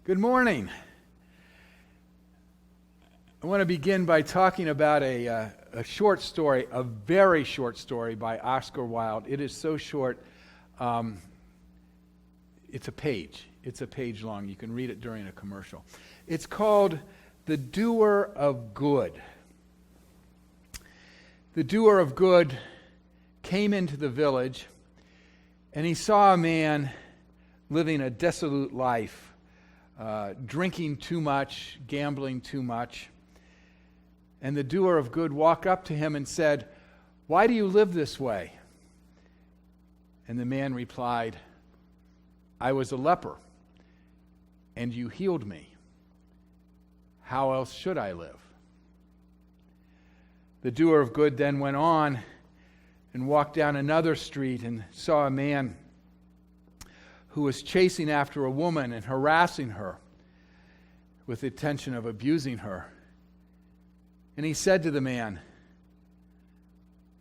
Good morning. I want to begin by talking about a short story, a very short story by Oscar Wilde. It is so short, it's a page. It's a page long. You can read it during a commercial. It's called The Doer of Good. The doer of good came into the village, and he saw a man living a dissolute life. Drinking too much, gambling too much. And the doer of good walked up to him and said, "Why do you live this way?" And the man replied, "I was a leper, and you healed me. How else should I live?" The doer of good then went on and walked down another street and saw a man who was chasing after a woman and harassing her with the intention of abusing her. And he said to the man,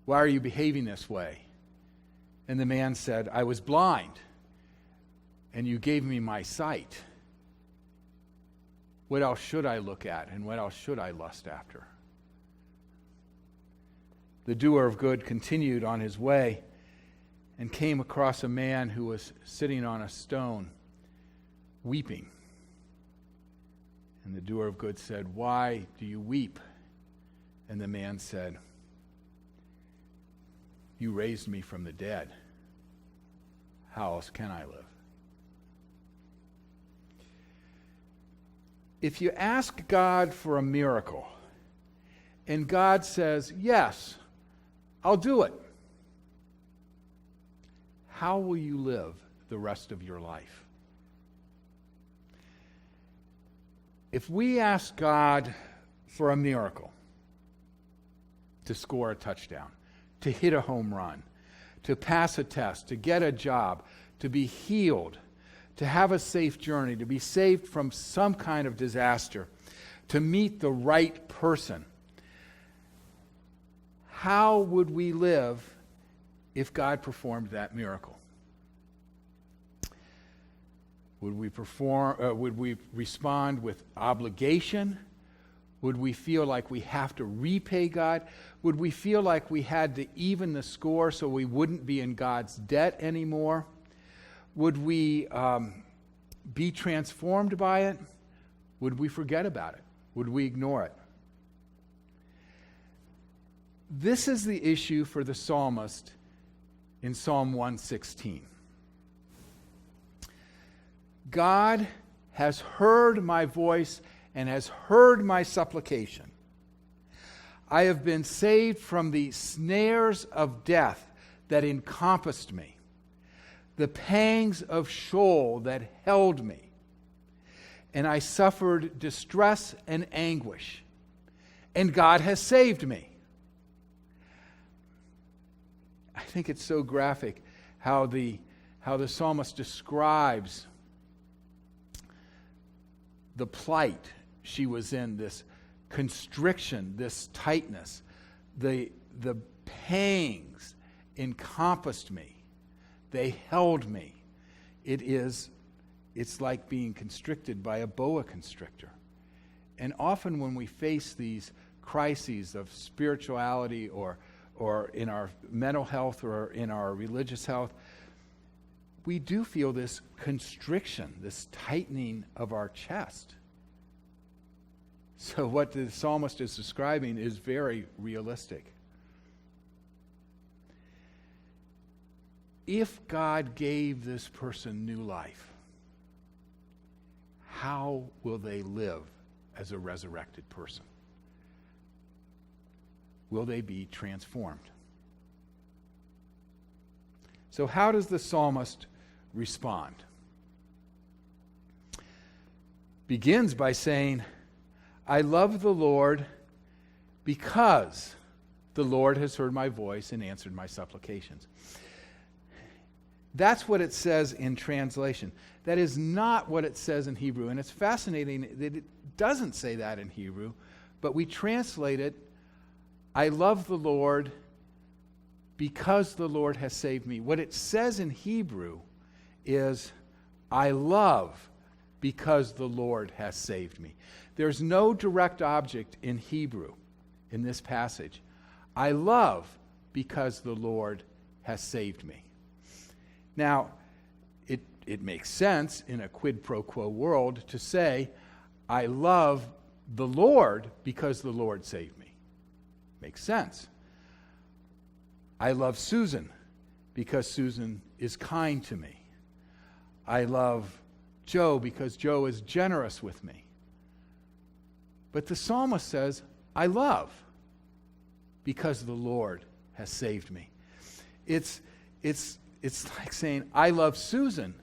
"Why are you behaving this way?" And the man said, "I was blind, and you gave me my sight. What else should I look at, and what else should I lust after?" The doer of good continued on his way and came across a man who was sitting on a stone, weeping. And the doer of good said, "Why do you weep?" And the man said, "You raised me from the dead. How else can I live?" If you ask God for a miracle, and God says, "Yes, I'll do it," how will you live the rest of your life? If we ask God for a miracle, to score a touchdown, to hit a home run, to pass a test, to get a job, to be healed, to have a safe journey, to be saved from some kind of disaster, to meet the right person, how would we live if God performed that miracle? Would we respond with obligation? Would we feel like we have to repay God? Would we feel like we had to even the score so we wouldn't be in God's debt anymore? Would we be transformed by it? Would we forget about it? Would we ignore it? This is the issue for the psalmist in Psalm 116. God has heard my voice and has heard my supplication. I have been saved from the snares of death that encompassed me, the pangs of Sheol that held me, and I suffered distress and anguish, and God has saved me. I think it's so graphic how the psalmist describes the plight she was in, this constriction, this tightness. The pangs encompassed me. They held me. It's like being constricted by a boa constrictor. And often when we face these crises of spirituality or in our mental health or in our religious health, we do feel this constriction, this tightening of our chest. So what the psalmist is describing is very realistic. If God gave this person new life, how will they live as a resurrected person? Will they be transformed? So how does the psalmist respond? Begins by saying, "I love the Lord because the Lord has heard my voice and answered my supplications." That's what it says in translation. That is not what it says in Hebrew. And it's fascinating that it doesn't say that in Hebrew, but we translate it, "I love the Lord because the Lord has saved me." What it says in Hebrew is, "I love because the Lord has saved me. There's no direct object in Hebrew in this passage. I love because the Lord has saved me. Now, it makes sense in a quid pro quo world to say, I love the Lord because the Lord saved me. Makes sense. I love Susan because Susan is kind to me. I love Joe because Joe is generous with me. But the psalmist says, I love because the Lord has saved me. It's like saying, I love Susan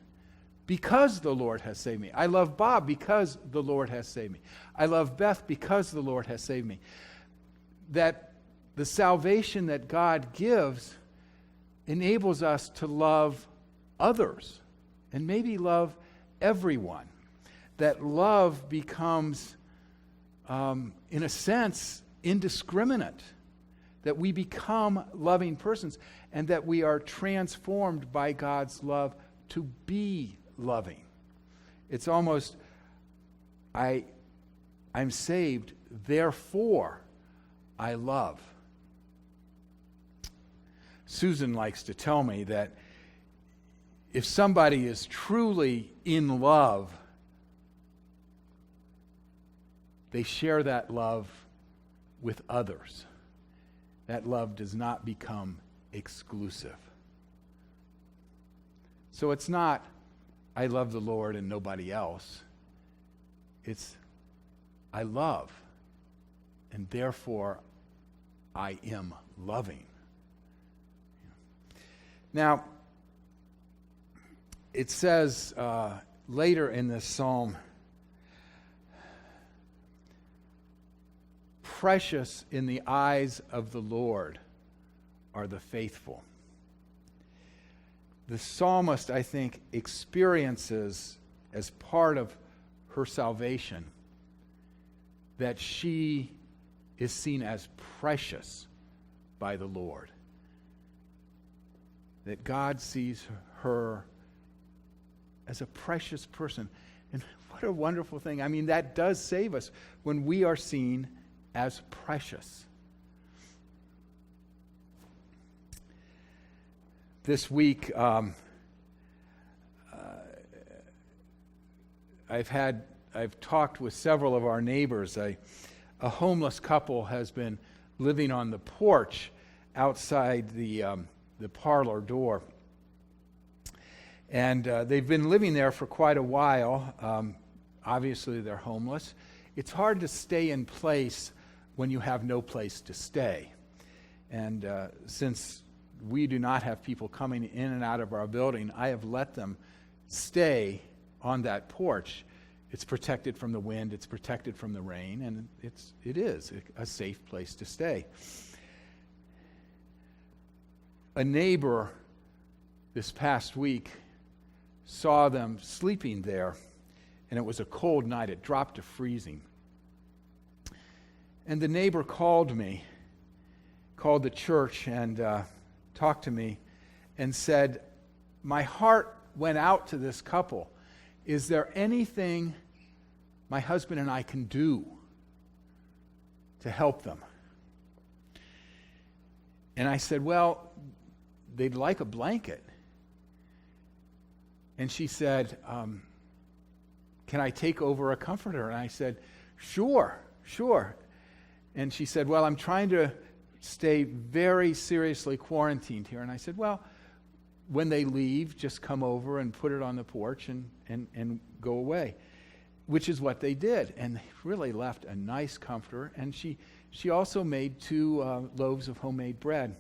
because the Lord has saved me. I love Bob because the Lord has saved me. I love Beth because the Lord has saved me. That the salvation that God gives enables us to love others and maybe love everyone. That love becomes, in a sense, indiscriminate. That we become loving persons and that we are transformed by God's love to be loving. It's almost, I'm saved, therefore I love. Susan likes to tell me that if somebody is truly in love, they share that love with others. That love does not become exclusive. So it's not, I love the Lord and nobody else. It's, I love, and therefore I am loving. Now, it says later in this psalm, precious in the eyes of the Lord are the faithful. The psalmist, I think, experiences as part of her salvation that she is seen as precious by the Lord. That God sees her as a precious person. And what a wonderful thing. I mean, that does save us when we are seen as precious. This week, I've talked with several of our neighbors. A homeless couple has been living on the porch outside the parlor door. And they've been living there for quite a while. Obviously, they're homeless. It's hard to stay in place when you have no place to stay. And since we do not have people coming in and out of our building, I have let them stay on that porch. It's protected from the wind, it's protected from the rain, and it is a safe place to stay. A neighbor this past week saw them sleeping there, and it was a cold night. It dropped to freezing. And the neighbor called the church, and talked to me and said, my heart went out to this couple. Is there anything my husband and I can do to help them? And I said, well, they'd like a blanket. And she said, can I take over a comforter? And I said, sure. And she said, well, I'm trying to stay very seriously quarantined here. And I said, well, when they leave, just come over and put it on the porch and go away, which is what they did. And they really left a nice comforter. And she also made 2 loaves of homemade bread.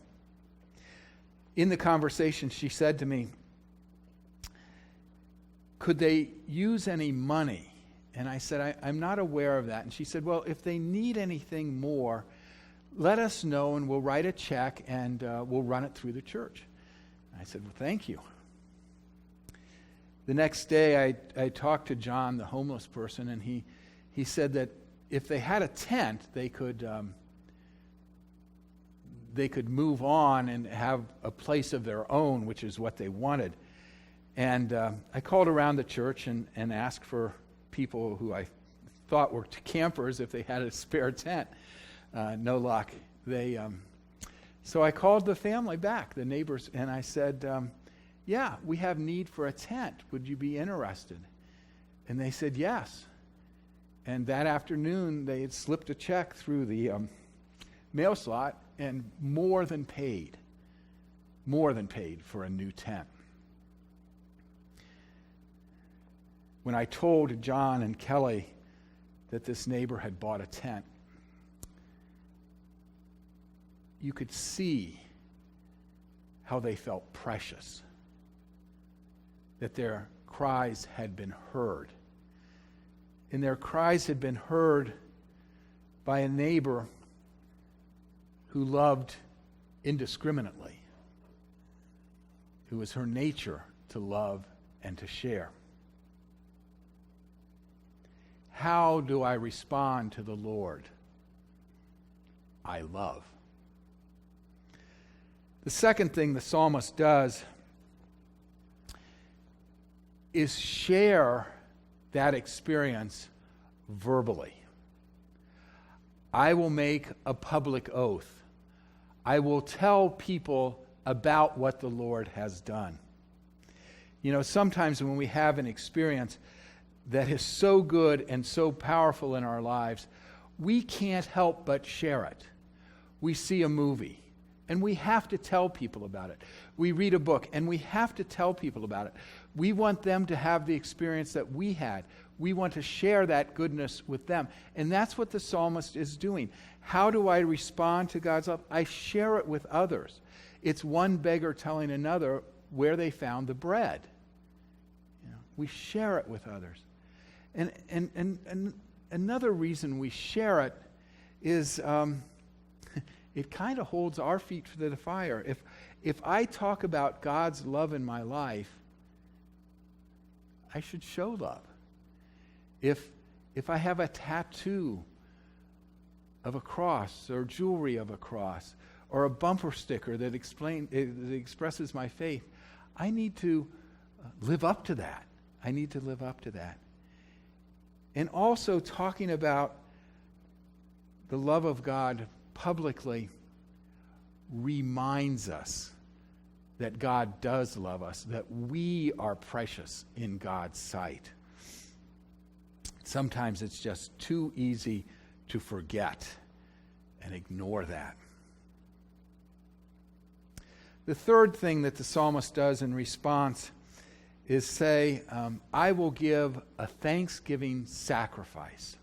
In the conversation, she said to me, could they use any money? And I said, I'm not aware of that. And she said, well, if they need anything more, let us know and we'll write a check and we'll run it through the church. I said, well, thank you. The next day I talked to John, the homeless person, and he said that if they had a tent, they could move on and have a place of their own, which is what they wanted. And I called around the church and asked for people who I thought were campers if they had a spare tent. No luck. So I called the family back, the neighbors, and I said, yeah, we have need for a tent. Would you be interested? And they said yes. And that afternoon, they had slipped a check through the mail slot and more than paid for a new tent. When I told John and Kelly that this neighbor had bought a tent, you could see how they felt precious, that their cries had been heard. And their cries had been heard by a neighbor who loved indiscriminately. It was her nature to love and to share. How do I respond to the Lord? I love. The second thing the psalmist does is share that experience verbally. I will make a public oath. I will tell people about what the Lord has done. You know, sometimes when we have an experience that is so good and so powerful in our lives, we can't help but share it. We see a movie, and we have to tell people about it. We read a book, and we have to tell people about it. We want them to have the experience that we had. We want to share that goodness with them. And that's what the psalmist is doing. How do I respond to God's love? I share it with others. It's one beggar telling another where they found the bread. You know, we share it with others. And another reason we share it is it kind of holds our feet to the fire. If I talk about God's love in my life, I should show love. If I have a tattoo of a cross or jewelry of a cross or a bumper sticker that expresses my faith, I need to live up to that. I need to live up to that. And also talking about the love of God publicly reminds us that God does love us, that we are precious in God's sight. Sometimes it's just too easy to forget and ignore that. The third thing that the psalmist does in response is say, I will give a thanksgiving sacrifice.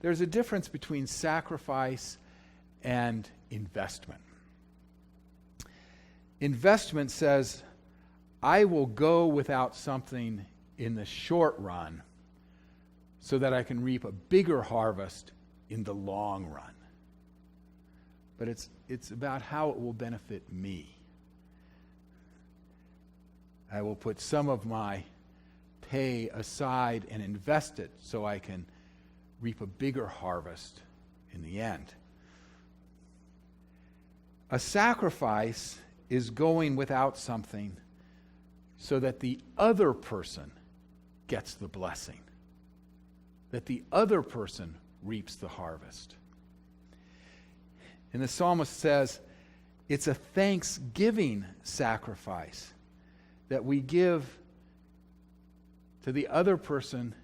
There's a difference between sacrifice and investment. Investment says, I will go without something in the short run so that I can reap a bigger harvest in the long run. But it's about how it will benefit me. I will put some of my pay aside and invest it so I can reap a bigger harvest in the end. A sacrifice is going without something so that the other person gets the blessing, that the other person reaps the harvest. And the psalmist says it's a thanksgiving sacrifice that we give to the other person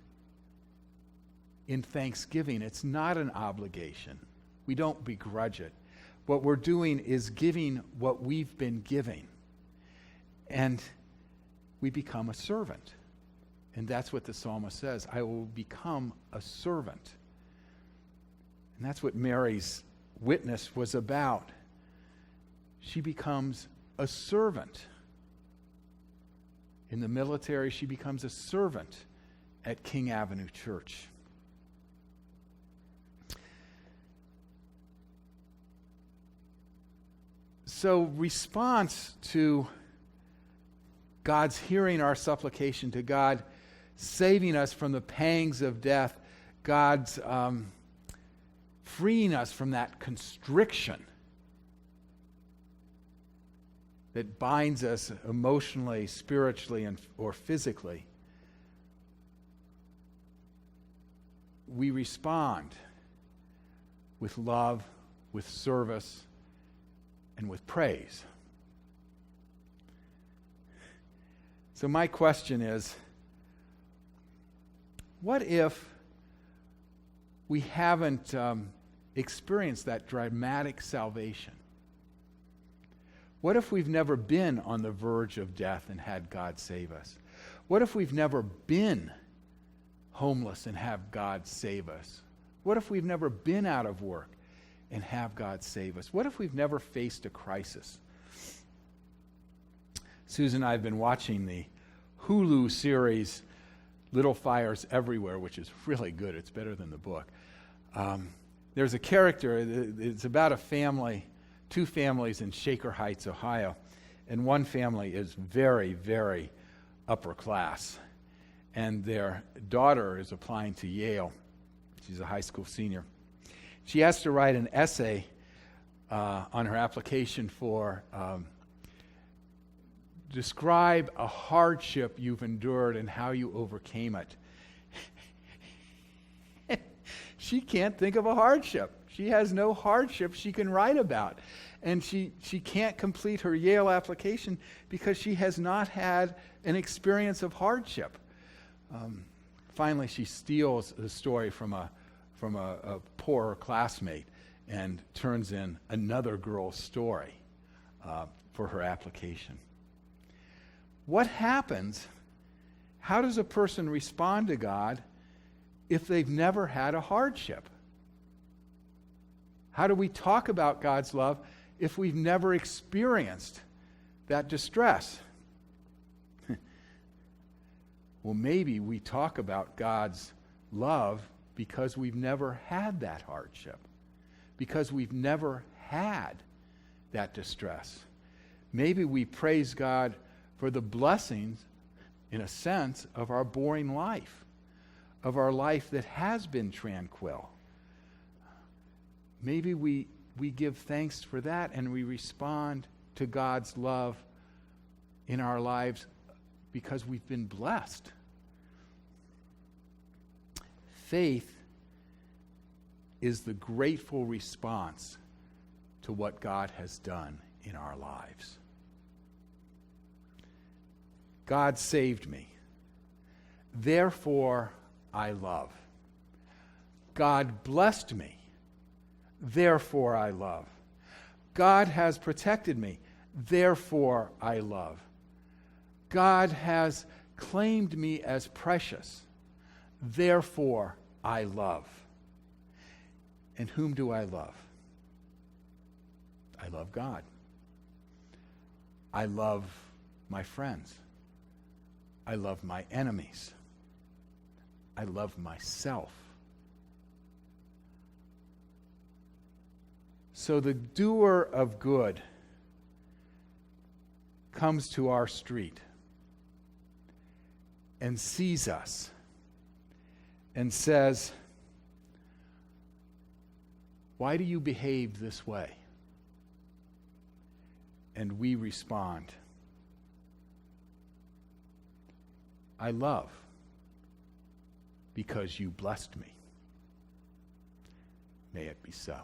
in thanksgiving. It's not an obligation. We don't begrudge it. What we're doing is giving what we've been giving. And we become a servant. And that's what the psalmist says. I will become a servant. And that's what Mary's witness was about. She becomes a servant. In the military, she becomes a servant at King Avenue Church. So, response to God's hearing our supplication, to God saving us from the pangs of death, God's freeing us from that constriction that binds us emotionally, spiritually, or physically. we respond with love, with service, and with praise. So my question is, what if we haven't experienced that dramatic salvation? What if we've never been on the verge of death and had God save us? What if we've never been homeless and have God save us? What if we've never been out of work and have God save us? What if we've never faced a crisis? Susan and I have been watching the Hulu series Little Fires Everywhere, which is really good. It's better than the book. There's a character, it's about a family, two families in Shaker Heights, Ohio, and one family is very, very upper class, and their daughter is applying to Yale. She's a high school senior. She has to write an essay on her application for describe a hardship you've endured and how you overcame it. She can't think of a hardship. She has no hardship she can write about. And she can't complete her Yale application because she has not had an experience of hardship. Finally, she steals the story from a poorer classmate and turns in another girl's story for her application. What happens? How does a person respond to God if they've never had a hardship? How do we talk about God's love if we've never experienced that distress? Well, maybe we talk about God's love because we've never had that hardship, because we've never had that distress. Maybe we praise God for the blessings, in a sense, of our boring life, of our life that has been tranquil. Maybe we give thanks for that and we respond to God's love in our lives because we've been blessed. Faith is the grateful response to what God has done in our lives. God saved me. Therefore, I love. God blessed me. Therefore, I love. God has protected me. Therefore, I love. God has claimed me as precious. Therefore, I love. And whom do I love? I love God. I love my friends. I love my enemies. I love myself. So the doer of good comes to our street and sees us and says, "Why do you behave this way?" And we respond, "I love because you blessed me." May it be so.